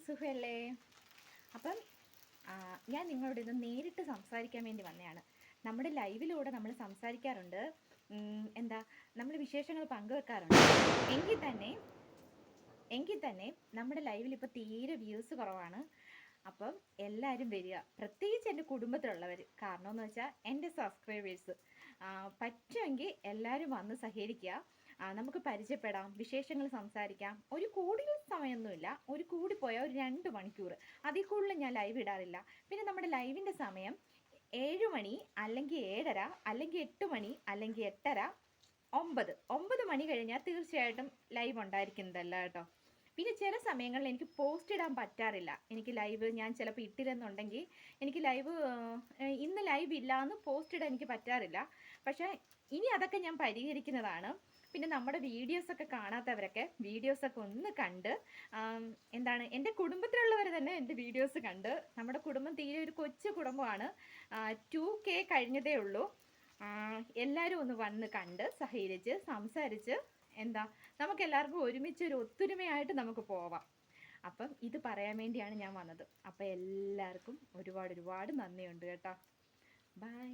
സുഖമല്ലേ? അപ്പം ഞാൻ നിങ്ങളോട് ഇന്ന് നേരിട്ട് സംസാരിക്കാൻ വേണ്ടി വന്നതാണ്. നമ്മുടെ ലൈവിലൂടെ നമ്മൾ സംസാരിക്കാറുണ്ട്. എന്താ നമ്മൾ വിശേഷങ്ങൾ പങ്കുവെക്കാറുണ്ട്. എങ്കിൽ തന്നെ എങ്കിൽ തന്നെ നമ്മുടെ ലൈവിൽ ഇപ്പോൾ തീരെ വ്യൂസ് കുറവാണ്. അപ്പം എല്ലാവരും വരിക, പ്രത്യേകിച്ച് എൻ്റെ കുടുംബത്തിലുള്ളവർ. കാരണമെന്ന് വെച്ചാൽ എൻ്റെ സബ്സ്ക്രൈബേഴ്സ് പറ്റുമെങ്കിൽ എല്ലാവരും വന്ന് സഹകരിക്കുക. നമുക്ക് പരിചയപ്പെടാം, വിശേഷങ്ങൾ സംസാരിക്കാം. ഒരു കൂടുതൽ സമയമൊന്നുമില്ല, ഒരു കൂടിപ്പോയാൽ ഒരു 2 മണിക്കൂർ, അതിൽ കൂടുതൽ ഞാൻ ലൈവ് ഇടാറില്ല. പിന്നെ നമ്മുടെ ലൈവിൻ്റെ സമയം 7 മണി, അല്ലെങ്കിൽ 7:30, അല്ലെങ്കിൽ 8 മണി, അല്ലെങ്കിൽ 8:30, 9 മണി കഴിഞ്ഞാൽ തീർച്ചയായിട്ടും ലൈവ് ഉണ്ടായിരിക്കുന്നതല്ല കേട്ടോ. പിന്നെ ചില സമയങ്ങളിൽ എനിക്ക് പോസ്റ്റ് ഇടാൻ പറ്റാറില്ല. എനിക്ക് ലൈവ് ഞാൻ ചിലപ്പോൾ ഇട്ടില്ലെന്നുണ്ടെങ്കിൽ എനിക്ക് ലൈവ് ഇന്ന് ലൈവ് ഇല്ല എന്ന് പോസ്റ്റ് ഇടാൻ എനിക്ക് പറ്റാറില്ല. പക്ഷേ ഇനി അതൊക്കെ ഞാൻ പരിഹരിക്കുന്നതാണ്. പിന്നെ നമ്മുടെ വീഡിയോസൊക്കെ കാണാത്തവരൊക്കെ വീഡിയോസൊക്കെ ഒന്ന് കണ്ട് എന്താണ് എൻ്റെ കുടുംബത്തിലുള്ളവർ തന്നെ എൻ്റെ വീഡിയോസ് കണ്ട്, നമ്മുടെ കുടുംബം തീരെ ഒരു കൊച്ചു കുടുംബമാണ്, 2K കഴിഞ്ഞതേ ഉള്ളൂ. എല്ലാവരും ഒന്ന് വന്ന് കണ്ട് സഹകരിച്ച് സംസാരിച്ച് നമുക്ക് എല്ലാവർക്കും ഒരുമിച്ച് ഒരു ഒത്തൊരുമയായിട്ട് നമുക്ക് പോവാം. അപ്പം ഇത് പറയാൻ വേണ്ടിയാണ് ഞാൻ വന്നത്. അപ്പം എല്ലാവർക്കും ഒരുപാട് നന്ദിയുണ്ട് കേട്ടോ. ബൈ.